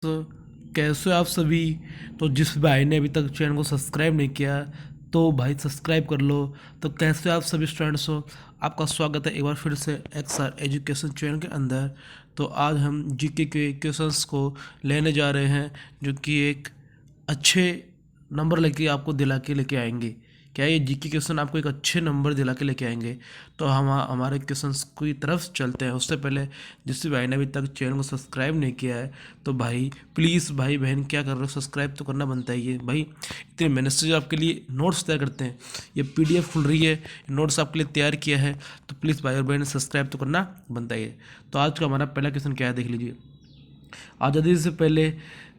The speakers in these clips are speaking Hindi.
तो कैसे हो आप सभी। तो जिस भाई ने अभी तक चैनल को सब्सक्राइब नहीं किया तो भाई सब्सक्राइब कर लो। तो कैसे हो आप सभी स्टूडेंट्स हो, आपका स्वागत है एक बार फिर से एक्सआर एजुकेशन चैनल के अंदर। तो आज हम जीके के क्वेश्चंस को लेने जा रहे हैं जो कि एक अच्छे नंबर लेके आपको दिला के लेके आएंगे। क्या ये जीके क्वेश्चन आपको एक अच्छे नंबर दिला के लेके आएंगे? तो हम हमारे क्वेश्चंस की तरफ चलते हैं। उससे पहले जिस भाई ने अभी तक चैनल को सब्सक्राइब नहीं किया है तो भाई प्लीज़ भाई बहन क्या कर रहे हो, सब्सक्राइब तो करना बनता ही है भाई। इतनी मेहनत से जो आपके लिए नोट्स तैयार करते हैं, ये पीडीएफ खुल रही है, नोट्स आपके लिए तैयार किया है, तो प्लीज़ भाई और बहन सब्सक्राइब तो करना बनता ही है। तो आज का हमारा पहला क्वेश्चन क्या है देख लीजिए। आज़ादी से पहले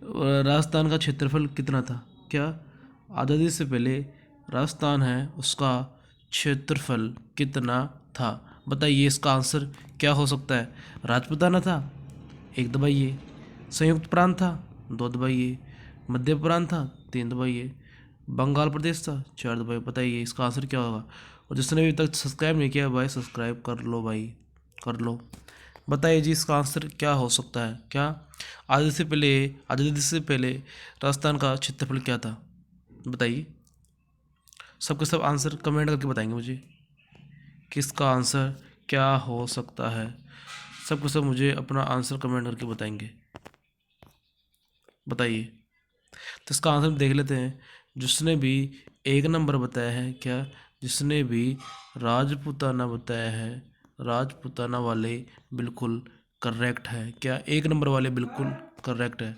राजस्थान का क्षेत्रफल कितना था? क्या आज़ादी से पहले राजस्थान है उसका क्षेत्रफल कितना था? बताइए इसका आंसर क्या हो सकता है। राजपूताना था, एक दबाइए। संयुक्त प्रांत था, दो दबाइए। मध्य प्रांत था, तीन दबाइए। बंगाल प्रदेश था, चार दबाइए। बताइए इसका आंसर क्या होगा। और जिसने अभी तक सब्सक्राइब नहीं किया भाई सब्सक्राइब कर लो भाई, कर लो। बताइए जी इसका आंसर क्या हो सकता है। क्या आज़ादी से पहले राजस्थान का क्षेत्रफल क्या था? बताइए। सबके सब आंसर कमेंट करके बताएंगे मुझे किसका आंसर क्या हो सकता है। सबके सब मुझे अपना आंसर कमेंट करके बताएंगे। बताइए। तो इसका आंसर देख लेते हैं। जिसने भी एक नंबर बताया है, क्या जिसने भी राजपूताना बताया है, राजपूताना वाले बिल्कुल करेक्ट है। क्या एक नंबर वाले बिल्कुल करेक्ट है।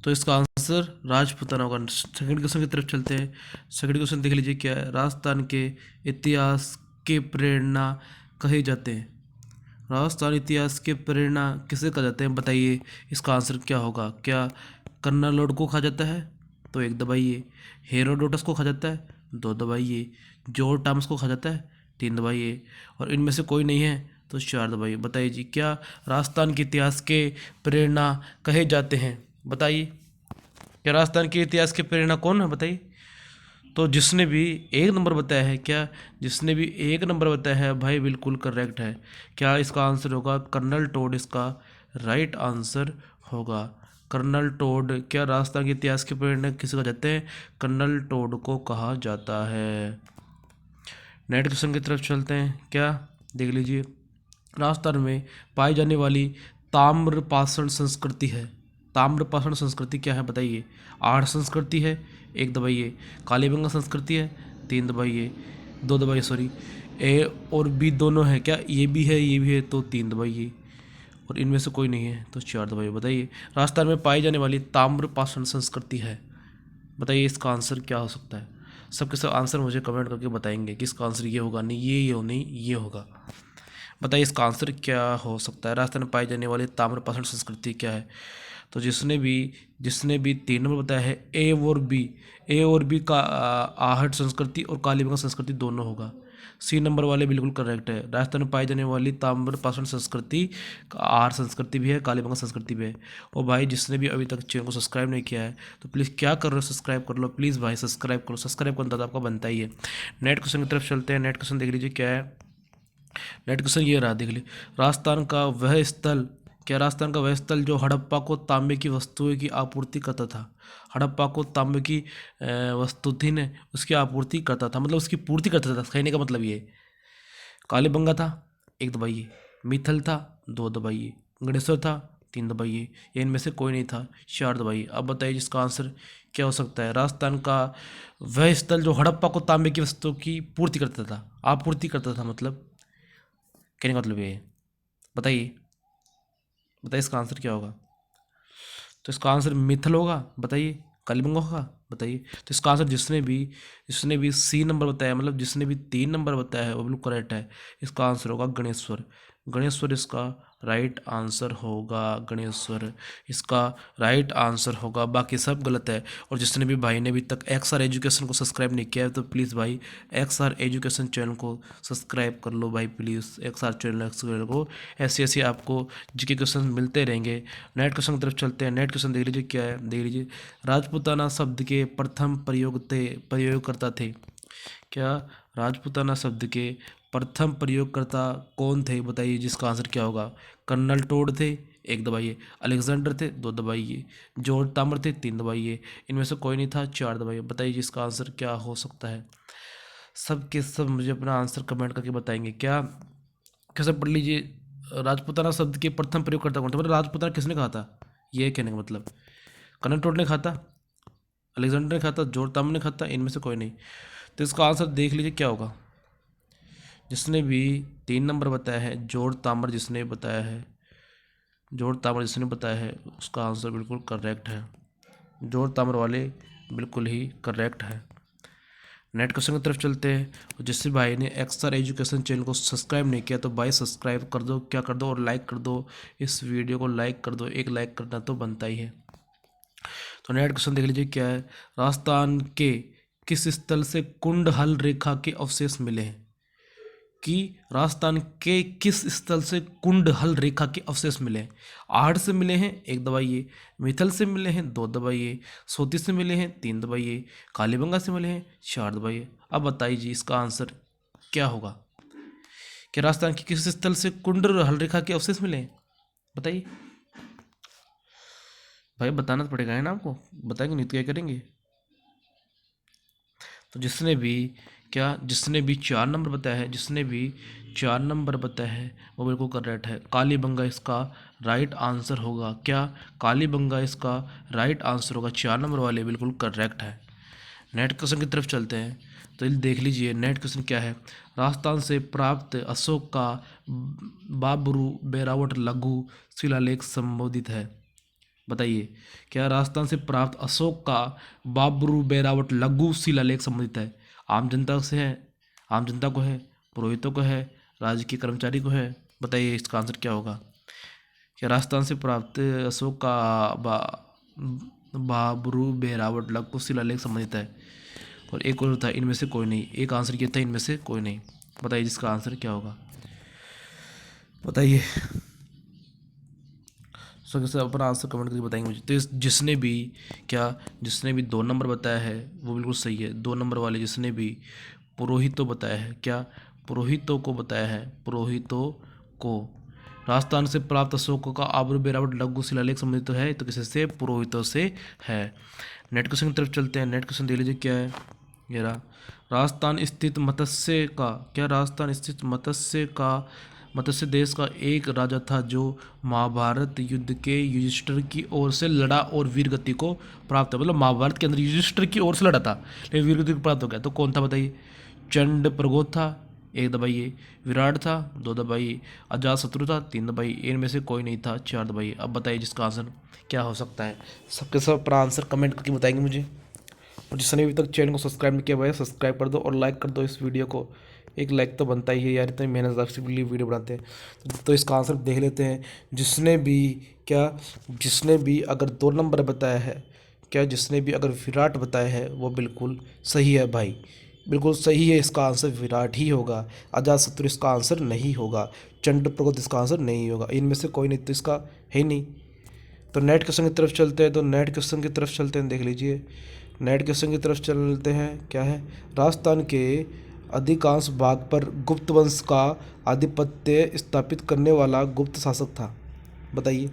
तो इसका आंसर राजपूताना होगा। सेकंड क्वेश्चन की तरफ चलते हैं। सेकंड क्वेश्चन देख लीजिए क्या है। राजस्थान के इतिहास के प्रेरणा कहे जाते हैं। राजस्थान इतिहास के प्रेरणा किसे कहा जाते हैं? बताइए इसका आंसर क्या होगा। क्या कन्नालॉर्ड को कहा जाता है? तो एक दबाइए। हेरोडोटस को कहा जाता है, दो दबाइए। जॉर्ज टॉमस को कहा जाता है, तीन दबाइए। और इनमें से कोई नहीं है तो चार दबाइए। बताइए जी क्या राजस्थान के इतिहास के प्रेरणा कहे जाते हैं? बताइए क्या राजस्थान के इतिहास के प्रेरणा कौन है? बताइए। तो जिसने भी एक नंबर बताया है, क्या जिसने भी एक नंबर बताया है भाई बिल्कुल करेक्ट है। क्या इसका आंसर होगा कर्नल टोड, इसका राइट आंसर होगा कर्नल टोड। क्या राजस्थान के इतिहास के प्रेरणा किसे कहा जाते हैं? कर्नल टोड को कहा जाता है। नेक्स्ट क्वेश्चन की तरफ चलते हैं। क्या देख लीजिए। राजस्थान में पाई जाने वाली ताम्रपाषाण संस्कृति है। ताम्रपाषाण संस्कृति क्या है? बताइए। आर्य संस्कृति है, एक दबाइए। कालीबंगा संस्कृति है, तीन दबाइए। दो दबाइए सॉरी। ए और बी दोनों है, क्या ये भी है ये भी है तो तीन दबाइए। और इनमें से कोई नहीं है तो चार दबाइए। बताइए राजस्थान में पाई जाने वाली ताम्रपाषाण संस्कृति है। बताइए इसका आंसर क्या हो सकता है। सबके सब आंसर मुझे कमेंट करके बताएंगे कि इसका आंसर ये होगा, नहीं ये हो, नहीं ये होगा। बताइए इसका आंसर क्या हो सकता है। राजस्थान में पाई जाने वाली ताम्रपाषाण संस्कृति क्या है? तो जिसने भी तीन नंबर बताया है ए और बी का आहट संस्कृति और कालीबंगा संस्कृति दोनों होगा। सी नंबर वाले बिल्कुल करेक्ट है। राजस्थान में पाई जाने वाली ताम्रपाषाण संस्कृति आहार संस्कृति भी है, कालीबंगा संस्कृति भी है। और भाई जिसने भी अभी तक चैनल को सब्सक्राइब नहीं किया है तो प्लीज़ क्या कर रहे हो, सब्सक्राइब कर लो प्लीज़ भाई, सब्सक्राइब करो। सब्सक्राइब करना तो आपका बनता ही है। नेट क्वेश्चन की तरफ चलते हैं। नेट क्वेश्चन देख लीजिए क्या है। नेट क्वेश्चन ये रहा, देख ली। राजस्थान का वह स्थल क्या राजस्थान का वह स्थल जो हड़प्पा को तांबे की वस्तुओं की आपूर्ति करता था। हड़प्पा को तांबे की वस्तु थी ने उसकी आपूर्ति करता था, मतलब उसकी पूर्ति करता था, कहने का मतलब ये। कालीबंगा था, एक दबाइए। मिथल था, दो दबाइए। गणेश्वर था, तीन दबाइए। ये इनमें से कोई नहीं था, चार दबाइए। अब बताइए जिसका आंसर क्या हो सकता है। राजस्थान का वह स्थल जो हड़प्पा को तांबे की वस्तुओं की पूर्ति करता था, आपूर्ति करता था, मतलब कहने का मतलब ये है। बताइए बताइए इसका आंसर क्या होगा। तो इसका आंसर मिथल होगा। बताइए कलिंग होगा। बताइए। तो इसका आंसर जिसने भी सी नंबर बताया, मतलब जिसने भी तीन नंबर बताया है वो बिल्कुल करेक्ट है। इसका आंसर होगा गणेश्वर। गणेश्वर इसका राइट आंसर होगा। गणेश्वर इसका राइट आंसर होगा, बाकी सब गलत है। और जिसने भी भाई ने अभी तक एक्सआर एजुकेशन को सब्सक्राइब नहीं किया है तो प्लीज़ भाई एक्सआर एजुकेशन चैनल को सब्सक्राइब कर लो भाई प्लीज़। एक्सआर चैनल को ऐसे ऐसे आपको जीके क्वेश्चन मिलते रहेंगे। नेट क्वेश्चन की तरफ चलते हैं। नेट क्वेश्चन देख लीजिए क्या है। देख लीजिए राजपूताना शब्द के प्रथम प्रयोगकर्ता थे। क्या राजपूताना शब्द के प्रथम प्रयोगकर्ता कौन थे? बताइए जिसका आंसर क्या होगा। कर्नल टोड थे, एक दबाइए। अलेक्जेंडर थे, दो दबाइए। जॉर्ज तामर थे, तीन दबाइए। इनमें से कोई नहीं था, चार दबाइए। बताइए जिसका आंसर क्या हो सकता है। सब के सब मुझे अपना आंसर कमेंट करके बताएंगे। क्या कैसे पढ़ लीजिए। राजपूताना शब्द के प्रथम प्रयोगकर्ता कौन था, मतलब राजपूताना किसने कहा था, ये कहने का मतलब। कनन टोट ने कहा था, अलेक्जेंडर ने कहा था, जॉर्ज तामर ने कहा था, इनमें से कोई नहीं। तो इसका आंसर देख लीजिए क्या होगा। जिसने भी 3 नंबर बताया है, जॉर्ज तामर जिसने बताया है, जॉर्ज तामर जिसने बताया है, उसका आंसर बिल्कुल करेक्ट है। जॉर्ज तामर वाले बिल्कुल ही करेक्ट है। नेट क्वेश्चन की तरफ चलते हैं। और जिस भाई ने एक्सआर एजुकेशन चैनल को सब्सक्राइब नहीं किया तो भाई सब्सक्राइब कर दो, क्या कर दो, और लाइक कर दो। इस वीडियो को लाइक कर दो, एक लाइक करना तो बनता ही है। तो नेट क्वेश्चन देख लीजिए क्या है। राजस्थान के किस स्थल से कुंडहल रेखा के अवशेष मिले हैं, कि राजस्थान के किस स्थल से कुंडहल रेखा के अवशेष मिले हैं। आहड़ से मिले हैं, एक दबाइए। मिथल से मिले हैं, दो दबाइए। सोती से मिले हैं, तीन दबाइए। कालीबंगा से मिले हैं, चार दबाइए। अब बताइए जी इसका आंसर क्या होगा। कि राजस्थान के किस स्थल से कुंडहल रेखा के अवशेष मिले हैं, बताइए। भाई बताना तो पड़ेगा है ना आपको, बताएंगे नहीं तो क्या करेंगे। तो जिसने भी 4 नंबर बताया है, जिसने भी 4 नंबर बताया है वो बिल्कुल करेक्ट है। कालीबंगा इसका राइट आंसर होगा। क्या कालीबंगा इसका राइट आंसर होगा। 4 नंबर वाले बिल्कुल करेक्ट है। नेट क्वेश्चन की तरफ चलते हैं। तो ये देख लीजिए नेट क्वेश्चन क्या है। राजस्थान से प्राप्त अशोक का बाबरू बेरावट लघु शिलालेख संबोधित है। बताइए क्या राजस्थान से प्राप्त अशोक का बाबरू बेरावट लघु शिलालेख संबंधित है। आम जनता से है, आम जनता को है, पुरोहितों को है, राज्य के कर्मचारी को है। बताइए इसका आंसर क्या होगा। क्या राजस्थान से प्राप्त अशोक का बाबरू बेरावट लघु शिलालेख संबंधित है। और एक और था, इनमें से कोई नहीं। एक आंसर ये था, इनमें से कोई नहीं। बताइए जिसका आंसर क्या होगा, बताइए। सर अपना आंसर कमेंट करके बताएंगे मुझे। तो जिसने भी 2 नंबर बताया है वो बिल्कुल सही है। 2 नंबर वाले जिसने भी पुरोहितों बताया है, क्या पुरोहितों को बताया है, पुरोहितों को। राजस्थान से प्राप्त अशोक का आबरू बेरावट लघु शिलालेख संबंधित है, तो किसी से, पुरोहितों से है। नेट क्वेश्चन की तरफ चलते हैं। नेट क्वेश्चन देख लीजिए क्या है। ये रहा। राजस्थान स्थित मत्स्य देश का एक राजा था जो महाभारत युद्ध के युधिष्ठिर की ओर से लड़ा और वीर गति को प्राप्त है। मतलब महाभारत के अंदर युधिष्ठिर की ओर से लड़ा था लेकिन वीर गति को प्राप्त हो गया। तो कौन था बताइए। चंड प्रगोत था, एक दबाइए। विराट था, दो दबाइए। अजात शत्रु था, तीन दबाइए। इनमें से कोई नहीं था, चार दबाइए। अब बताइए जिसका आंसर क्या हो सकता है। सबके सब अपना आंसर कमेंट करके बताएंगे मुझे। और जिसने अभी तक चैनल को सब्सक्राइब नहीं किया भाई सब्सक्राइब कर दो और लाइक कर दो इस वीडियो को। एक लाइक तो बनता ही है यार, इतनी मेहनत आपसे वीडियो बनाते हैं। तो इसका आंसर देख लेते हैं। जिसने भी अगर 2 नंबर बताया है, जिसने भी अगर विराट बताया है वो बिल्कुल सही है भाई, बिल्कुल सही है। इसका आंसर विराट ही होगा। अजातशत्रु इसका आंसर नहीं होगा। चंद्रप्रगोत इसका आंसर नहीं होगा। इनमें से कोई नहीं, तो इसका है ही नहीं। तो नेट क्वेश्चन की तरफ चलते हैं। देख लीजिए। नेट क्वेश्चन की तरफ चलते हैं। क्या है। राजस्थान के अधिकांश भाग पर गुप्त वंश का आधिपत्य स्थापित करने वाला गुप्त शासक था। बताइए।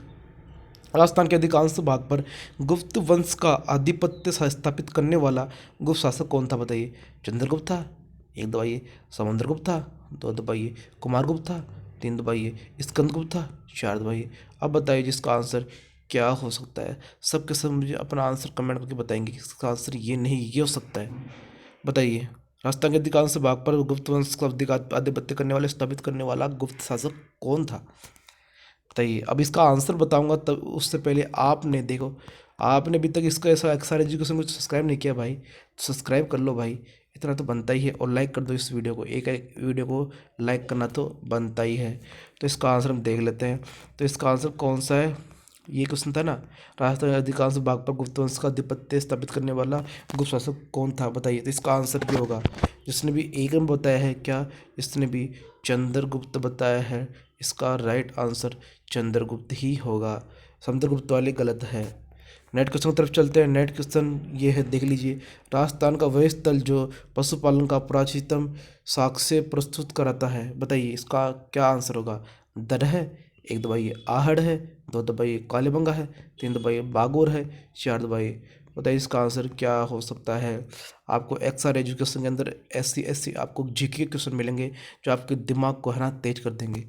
राजस्थान के अधिकांश भाग पर गुप्त वंश का आधिपत्य स्थापित करने वाला गुप्त शासक कौन था। बताइए। चंद्रगुप्त था, एक दबाइए। समुद्रगुप्त था, दो दबाइए। कुमारगुप्त था, तीन दबाइए। स्कंदगुप्त था, चार दबाइए। अब बताइए जिसका आंसर क्या हो सकता है। सबके सब मुझे अपना आंसर कमेंट करके बताएंगे कि इसका आंसर ये नहीं, ये हो सकता है। बताइए। राजस्थान के अधिकांश भाग पर गुप्त वंश का आधिपत्य करने वाले स्थापित करने वाला गुप्त शासक कौन था। बताइए। अब इसका आंसर बताऊंगा तब उससे पहले आपने देखो, आपने अभी तक इसका ऐसा एक्सआर एजुकेशन को सब्सक्राइब नहीं किया भाई, तो सब्सक्राइब कर लो भाई, इतना तो बनता ही है। और लाइक कर दो इस वीडियो को, एक एक वीडियो को लाइक करना तो बनता ही है। तो इसका आंसर हम देख लेते हैं। तो इसका आंसर कौन सा है, ये क्वेश्चन था ना। राजस्थान के अधिकांश भाग पर गुप्त वंश का आधिपत्य स्थापित करने वाला गुप्त शासक कौन था। बताइए। तो इसका आंसर क्या होगा। जिसने भी एक नंबर बताया है, जिसने भी चंद्रगुप्त बताया है, इसका राइट आंसर चंद्रगुप्त ही होगा। समुद्रगुप्त वाले गलत है। नेट क्वेश्चन की तरफ चलते हैं। नेट क्वेश्चन ये है, देख लीजिए। राजस्थान का वह स्थल जो पशुपालन का प्राचीनतम साक्ष्य प्रस्तुत कराता है। बताइए इसका क्या आंसर होगा। दर है, एक दबाइए। आहड़ है, 2 दबाइए कालीबंगा है, 3 दबाइए बागोर है, 4 दबाइए। बताइए इसका आंसर क्या हो सकता है। आपको एक्सआर एजुकेशन के अंदर SC आपको जीके के क्वेश्चन मिलेंगे जो आपके दिमाग को है ना तेज कर देंगे।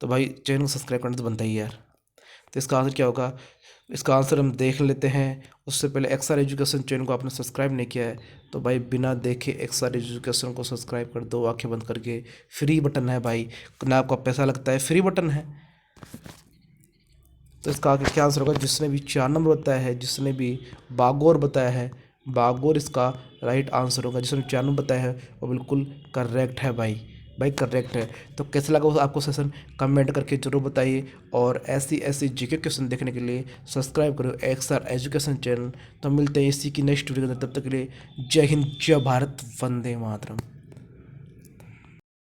तो भाई चैनल को सब्सक्राइब करना तो बनता ही है यार। तो इसका आंसर क्या होगा, इसका आंसर हम देख लेते हैं। उससे पहले एक्सआर एजुकेशन चैनल को आपने सब्सक्राइब नहीं किया है तो भाई बिना देखे एक्सआर एजुकेशन को सब्सक्राइब कर दो, आंखें बंद करके। फ्री बटन है भाई, ना आपका पैसा लगता है, फ्री बटन है। तो इसका आगे क्या आंसर होगा, जिसने भी 4 नंबर बताया है, जिसने भी बागोर बताया है, बागोर इसका राइट आंसर होगा। जिसने 4 नंबर बताया है वो बिल्कुल करेक्ट है भाई, भाई करेक्ट है। तो कैसा लगा वो आपको सेशन, कमेंट करके जरूर बताइए। और ऐसी ऐसी जीके क्वेश्चन देखने के लिए सब्सक्राइब करो एक्सआर एजुकेशन चैनल। तो मिलते हैं इसी की नेक्स्ट वीडियो के अंदर, तब तक के लिए जय हिंद, जय भारत, वंदे मातरम।